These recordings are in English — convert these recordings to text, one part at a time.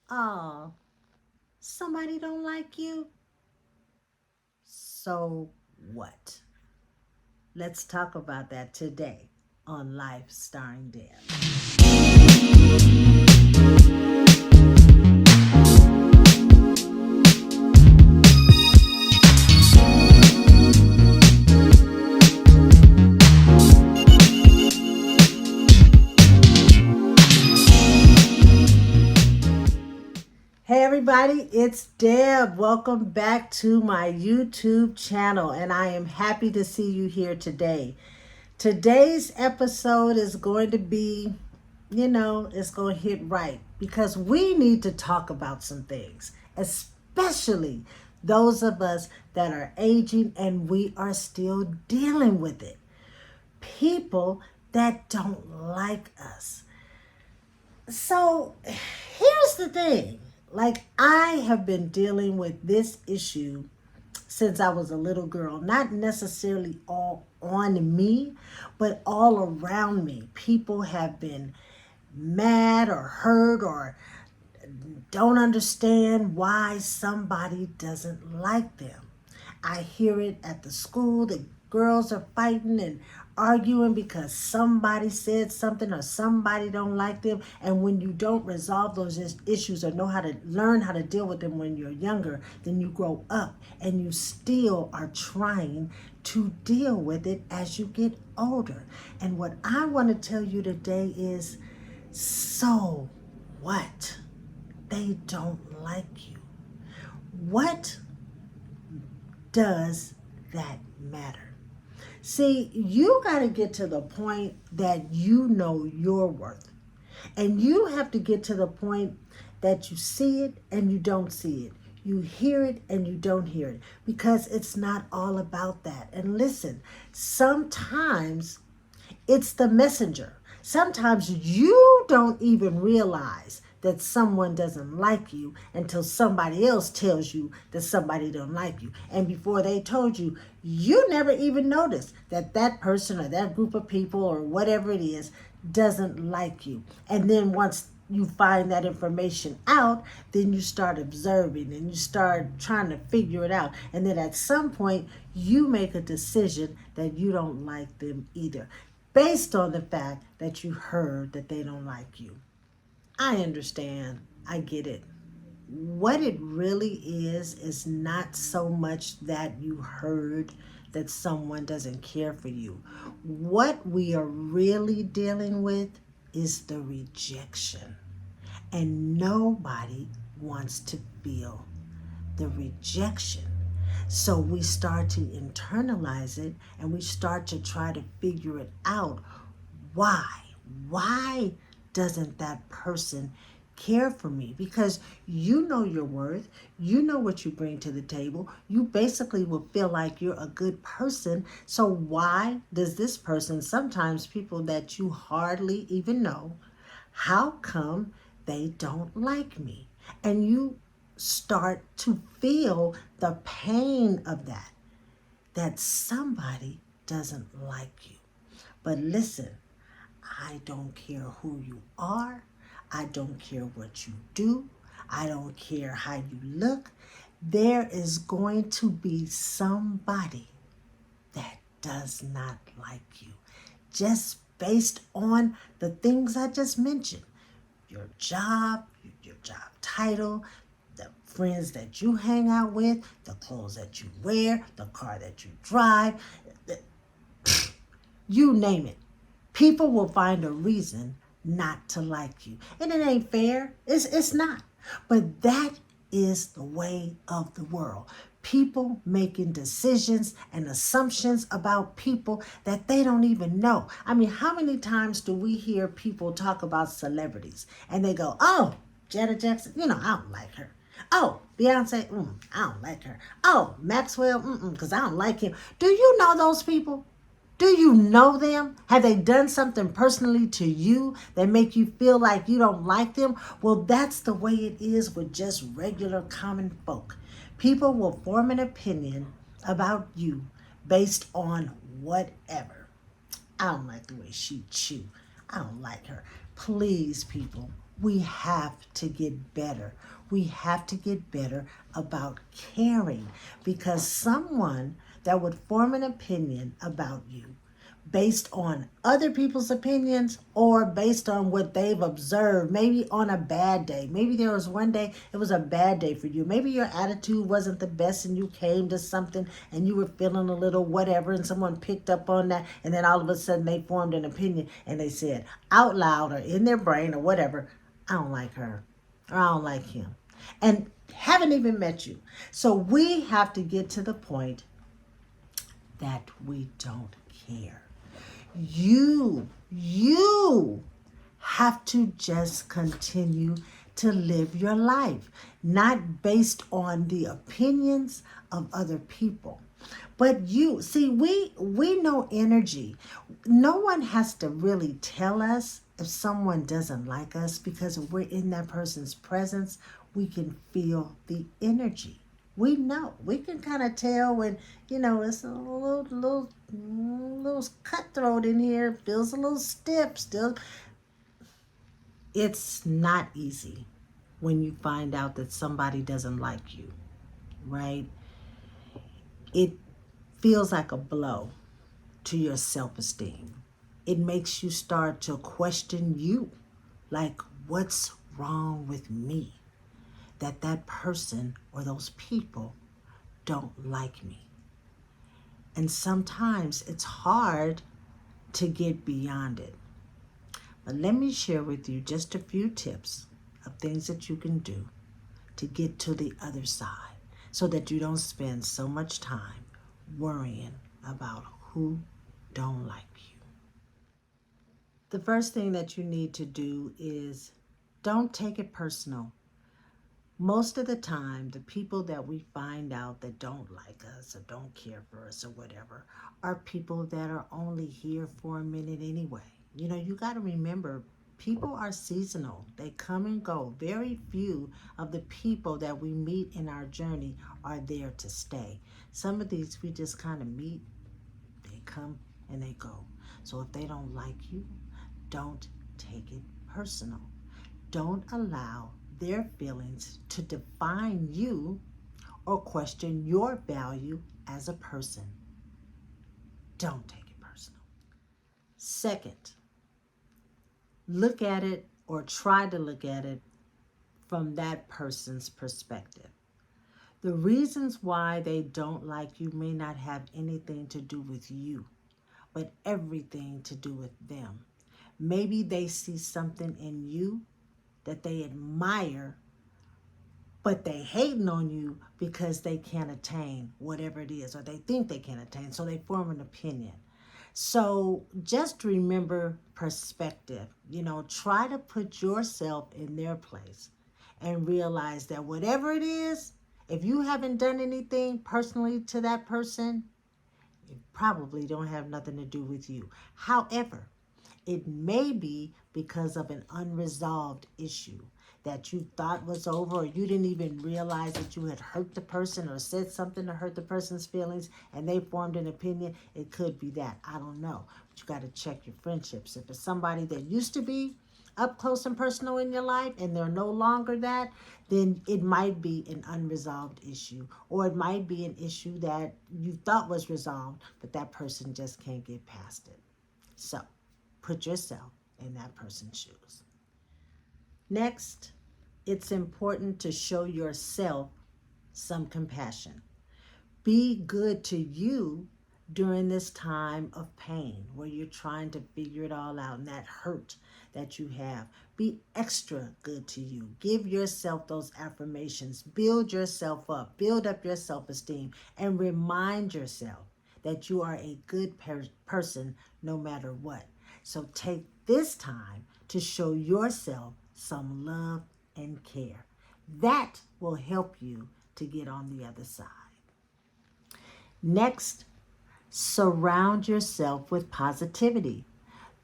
Oh, somebody don't like you? So what? Let's talk about that today on Life Starring Deb. Hey everybody, it's Deb. Welcome back to my YouTube channel, and I am happy to see you here today. Today's episode is going to be, it's going to hit right because we need to talk about some things, especially those of us that are aging and we are still dealing with it. People that don't like us. So here's the thing. Like, I have been dealing with this issue since I was a little girl, not necessarily all on me, but all around me. People have been mad or hurt or don't understand why somebody doesn't like them. I hear it at the school. The girls are fighting and arguing because somebody said something or somebody don't like them. And when you don't resolve those issues or know how to learn how to deal with them when you're younger, then you grow up and you still are trying to deal with it as you get older. And what I want to tell you today is, so what? They don't like you. What does that matter? See, you got to get to the point that you know your worth. And you have to get to the point that you see it and you don't see it. You hear it and you don't hear it because it's not all about that. And listen, sometimes it's the messenger. Sometimes you don't even realize that someone doesn't like you until somebody else tells you that somebody don't like you. And before they told you, you never even noticed that that person or that group of people or whatever it is doesn't like you. And then once you find that information out, then you start observing and you start trying to figure it out. And then at some point, you make a decision that you don't like them either, based on the fact that you heard that they don't like you. I understand. I get it. What it really is not so much that you heard that someone doesn't care for you. What we are really dealing with is the rejection. And nobody wants to feel the rejection. So we start to internalize it and we start to try to figure it out. Why? Why doesn't that person care for me? Because you know your worth, you know what you bring to the table. You basically will feel like you're a good person. So why does this person, sometimes people that you hardly even know, how come they don't like me? And you start to feel the pain of that, that somebody doesn't like you. But listen, I don't care who you are. I don't care what you do. I don't care how you look. There is going to be somebody that does not like you, just based on the things I just mentioned. Your job, your job title, the friends that you hang out with, the clothes that you wear, the car that you drive, you name it. People will find a reason not to like you. And it ain't fair. It's not. But that is the way of the world. People making decisions and assumptions about people that they don't even know. I mean, how many times do we hear people talk about celebrities and they go, oh, Janet Jackson, I don't like her. Oh, Beyonce, I don't like her. Oh, Maxwell, because I don't like him. Do you know those people? Do you know them? Have they done something personally to you that make you feel like you don't like them? Well, that's the way it is with just regular common folk. People will form an opinion about you based on whatever. I don't like the way she chew. I don't like her. Please, people, We have to get better. We have to get better about caring, because someone that would form an opinion about you based on other people's opinions or based on what they've observed, maybe on a bad day. Maybe there was one day it was a bad day for you. Maybe your attitude wasn't the best and you came to something and you were feeling a little whatever and someone picked up on that, and then all of a sudden they formed an opinion and they said out loud or in their brain or whatever, I don't like her or I don't like him. And haven't even met you. So we have to get to the point that we don't care. You have to just continue to live your life, not based on the opinions of other people. But you see, we know energy. No one has to really tell us if someone doesn't like us, because if we're in that person's presence, we can feel the energy. We know. We can kind of tell when, it's a little cutthroat in here, feels a little stiff still. It's not easy when you find out that somebody doesn't like you, right? It feels like a blow to your self-esteem. It makes you start to question you. Like, what's wrong with me that person or those people don't like me? And sometimes it's hard to get beyond it. But let me share with you just a few tips of things that you can do to get to the other side so that you don't spend so much time worrying about who don't like you. The first thing that you need to do is don't take it personal. Most of the time, the people that we find out that don't like us or don't care for us or whatever are people that are only here for a minute anyway. You got to remember, people are seasonal. They come and go. Very few of the people that we meet in our journey are there to stay. Some of these we just kind of meet, they come and they go. So if they don't like you, don't take it personal. Don't allow their feelings to define you or question your value as a person. Don't take it personal. Second, look at it or try to look at it from that person's perspective. The reasons why they don't like you may not have anything to do with you, but everything to do with them. Maybe they see something in you that they admire, but they hating on you because they can't attain whatever it is, or they think they can attain, so they form an opinion. So just remember perspective. Try to put yourself in their place and realize that whatever it is, if you haven't done anything personally to that person, it probably don't have nothing to do with you. However, it may be because of an unresolved issue that you thought was over, or you didn't even realize that you had hurt the person or said something to hurt the person's feelings and they formed an opinion. It could be that. I don't know. But you got to check your friendships. If it's somebody that used to be up close and personal in your life and they're no longer that, then it might be an unresolved issue, or it might be an issue that you thought was resolved, but that person just can't get past it. So put yourself in that person's shoes. Next, it's important to show yourself some compassion. Be good to you during this time of pain where you're trying to figure it all out and that hurt that you have. Be extra good to you. Give yourself those affirmations. Build yourself up. Build up your self-esteem and remind yourself that you are a good person no matter what. So take this time to show yourself some love and care. That will help you to get on the other side. Next, surround yourself with positivity.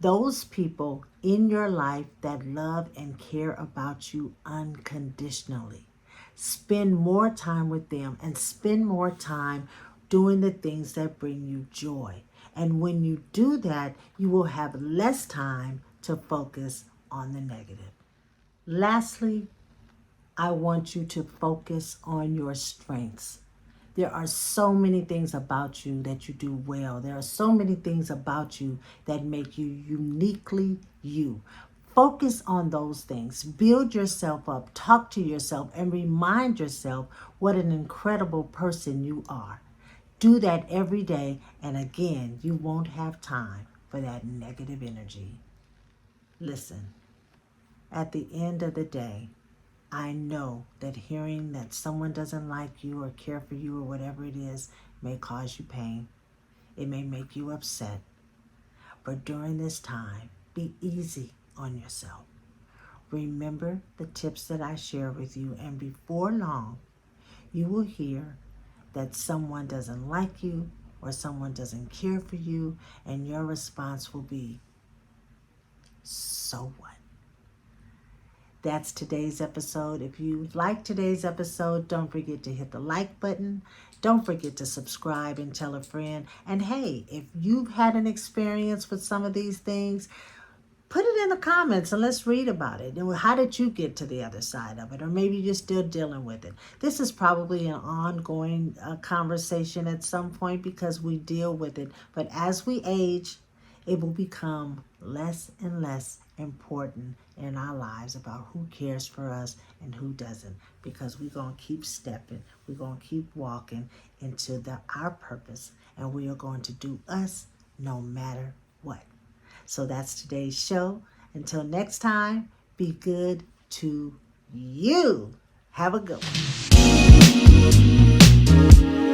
Those people in your life that love and care about you unconditionally. Spend more time with them and spend more time doing the things that bring you joy. And when you do that, you will have less time to focus on the negative. Lastly, I want you to focus on your strengths. There are so many things about you that you do well. There are so many things about you that make you uniquely you. Focus on those things. Build yourself up. Talk to yourself and remind yourself what an incredible person you are. Do that every day, and again, you won't have time for that negative energy. Listen, at the end of the day, I know that hearing that someone doesn't like you or care for you or whatever it is may cause you pain. It may make you upset. But during this time, be easy on yourself. Remember the tips that I share with you, and before long, you will hear that someone doesn't like you or someone doesn't care for you, and your response will be, so what? That's today's episode. If you like today's episode, don't forget to hit the like button. Don't forget to subscribe and tell a friend. And hey, if you've had an experience with some of these things, put it in the comments and let's read about it. And how did you get to the other side of it? Or maybe you're still dealing with it. This is probably an ongoing conversation at some point because we deal with it. But as we age, it will become less and less important in our lives about who cares for us and who doesn't, because we're going to keep stepping, we're going to keep walking into our purpose, and we are going to do us no matter what. So that's today's show. Until next time, be good to you. Have a good one.